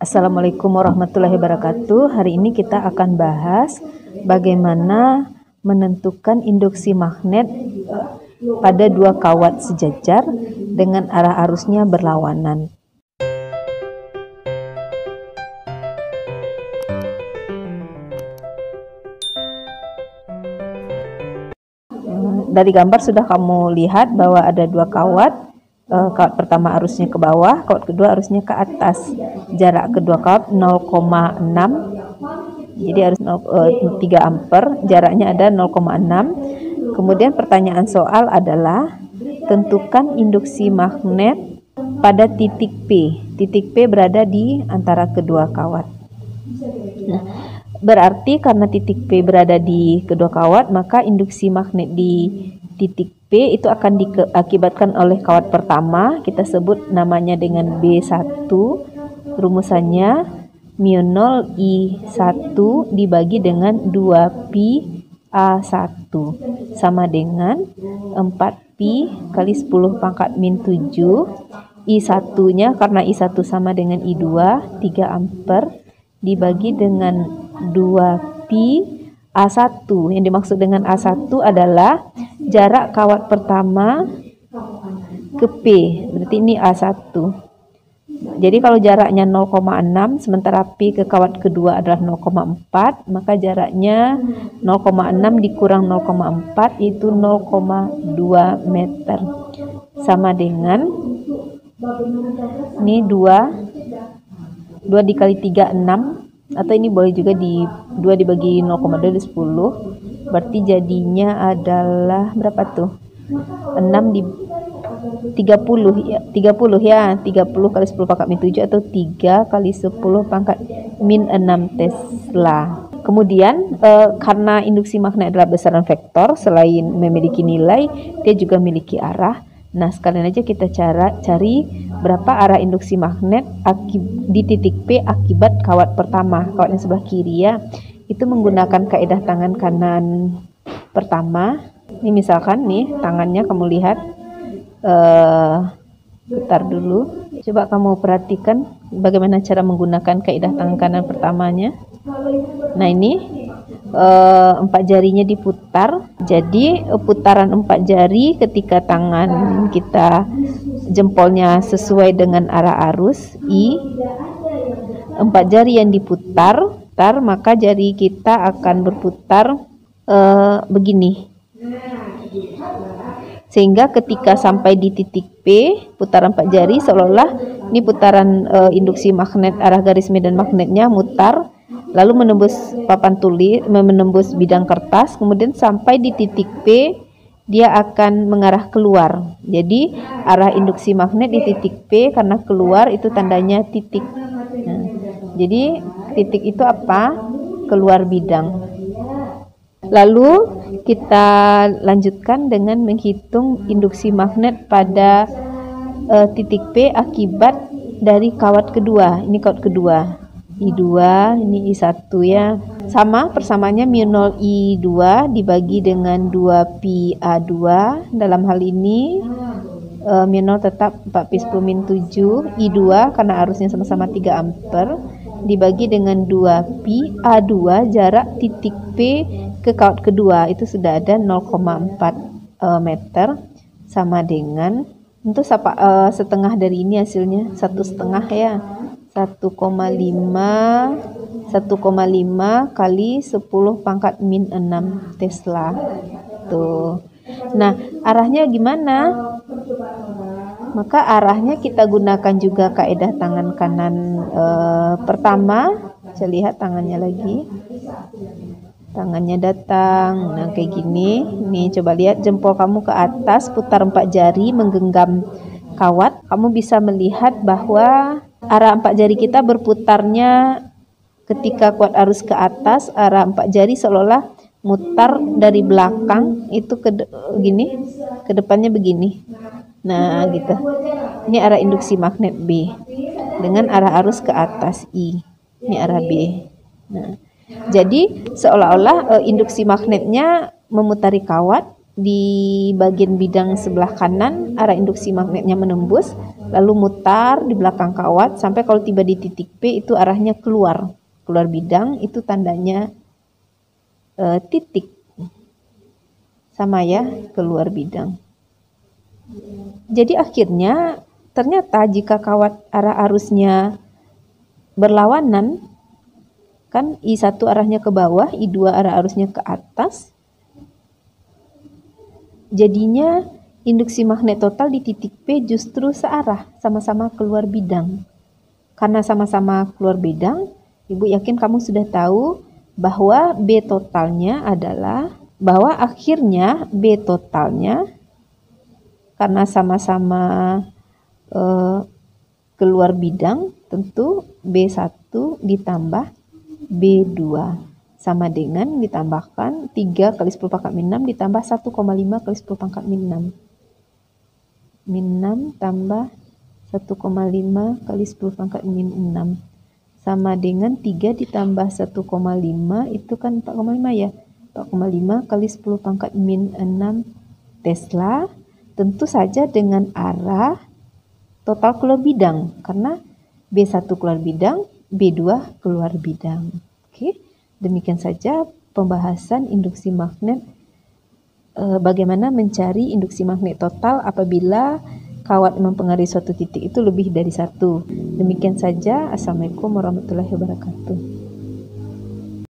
Assalamualaikum warahmatullahi wabarakatuh. Hari ini kita akan bahas bagaimana menentukan induksi magnet pada dua kawat sejajar dengan arah arusnya berlawanan. Dari gambar sudah kamu lihat bahwa ada dua kawat. Kawat pertama arusnya ke bawah, kawat kedua arusnya ke atas. Jarak kedua kawat 0,6, jadi harus 3 ampere, jaraknya ada 0,6. Kemudian pertanyaan soal adalah tentukan induksi magnet pada titik P. Titik P berada di antara kedua kawat. Nah, berarti karena titik P berada di kedua kawat, maka induksi magnet di titik P itu akan diakibatkan oleh kawat pertama. Kita sebut namanya dengan B1. Rumusannya μ0 I1 dibagi dengan 2pi A1 sama dengan 4pi kali 10 pangkat min 7. I1 nya karena I1 sama dengan I2 3 ampere dibagi dengan 2pi A1. Yang dimaksud dengan A1 adalah jarak kawat pertama ke P. Berarti ini A1. Jadi kalau jaraknya 0,6 sementara P ke kawat kedua adalah 0,4, maka jaraknya 0,6 dikurang 0,4 itu 0,2 meter. Sama dengan ini 2 dikali 3 6. Atau ini boleh juga di 2 dibagi 0,2 di 10. Berarti jadinya adalah berapa tuh? 6 di 30 ya. 30 kali 10 pangkat min 7 atau 3 kali 10 pangkat min 6 Tesla. Kemudian karena induksi magnet adalah besaran vektor, selain memiliki nilai, dia juga memiliki arah. Nah, sekalian aja kita cari berapa arah induksi magnet di titik P akibat kawat pertama, kawat yang sebelah kiri ya. Itu menggunakan kaidah tangan kanan pertama. Ini misalkan nih tangannya kamu lihat, putar dulu. Coba kamu perhatikan bagaimana cara menggunakan kaidah tangan kanan pertamanya. Nah ini 4 jarinya diputar. Jadi putaran 4 jari ketika tangan kita jempolnya sesuai dengan arah arus I, 4 jari yang diputar, maka jari kita akan berputar begini. Sehingga ketika sampai di titik P, putaran 4 jari seolah-olah ini putaran induksi magnet, arah garis medan magnetnya mutar lalu menembus papan tulis, menembus bidang kertas, kemudian sampai di titik P dia akan mengarah keluar. Jadi arah induksi magnet di titik P karena keluar itu tandanya titik. Nah, jadi titik itu apa? Keluar bidang. Lalu kita lanjutkan dengan menghitung induksi magnet pada titik P akibat dari kawat kedua. Ini kawat kedua. I2, ini I1 ya. Sama, persamaannya μ0 I2 dibagi dengan 2pi A2. Dalam hal ini μ0 tetap 4pi 10 min 7. I2 karena arusnya sama-sama 3 ampere dibagi dengan 2pi A2, jarak titik P ke kawat kedua itu sudah ada 0,4 meter, sama dengan untuk setengah dari ini hasilnya 1,5 ya. 1,5 kali 10 pangkat min 6 Tesla. Tuh. Nah, arahnya gimana? Maka arahnya kita gunakan juga kaidah tangan kanan pertama. Saya lihat tangannya lagi. Tangannya datang. Nah, kayak gini. Nih, coba lihat jempol kamu ke atas, putar 4 jari menggenggam kawat. Kamu bisa melihat bahwa arah 4 jari kita berputarnya ketika kuat arus ke atas, arah 4 jari seolah-olah mutar dari belakang itu ke depannya begini. Nah, gitu. Ini arah induksi magnet B dengan arah arus ke atas I. Ini arah B. Nah, jadi seolah-olah induksi magnetnya memutari kawat. Di bagian bidang sebelah kanan arah induksi magnetnya menembus, lalu mutar di belakang kawat sampai kalau tiba di titik P itu arahnya keluar bidang, itu tandanya titik, sama ya, keluar bidang. Jadi akhirnya ternyata jika kawat arah arusnya berlawanan, kan I1 arahnya ke bawah, I2 arah arusnya ke atas, jadinya induksi magnet total di titik P justru searah, sama-sama keluar bidang. Karena sama-sama keluar bidang, Ibu yakin kamu sudah tahu bahwa B totalnya adalah, bahwa akhirnya B totalnya karena sama-sama keluar bidang, tentu B1 ditambah B2 sama dengan ditambahkan 3 kali 10 pangkat min 6 ditambah 1,5 kali 10 pangkat min 6. Min 6 tambah 1,5 kali 10 pangkat min 6 sama dengan 3 ditambah 1,5 itu kan 4,5 ya. 4,5 kali 10 pangkat min 6 Tesla, tentu saja dengan arah total keluar bidang, karena B1 keluar bidang, B2 keluar bidang. Oke, demikian saja pembahasan induksi magnet, bagaimana mencari induksi magnet total apabila kawat mempengaruhi suatu titik itu lebih dari satu. Demikian saja. Assalamualaikum warahmatullahi wabarakatuh.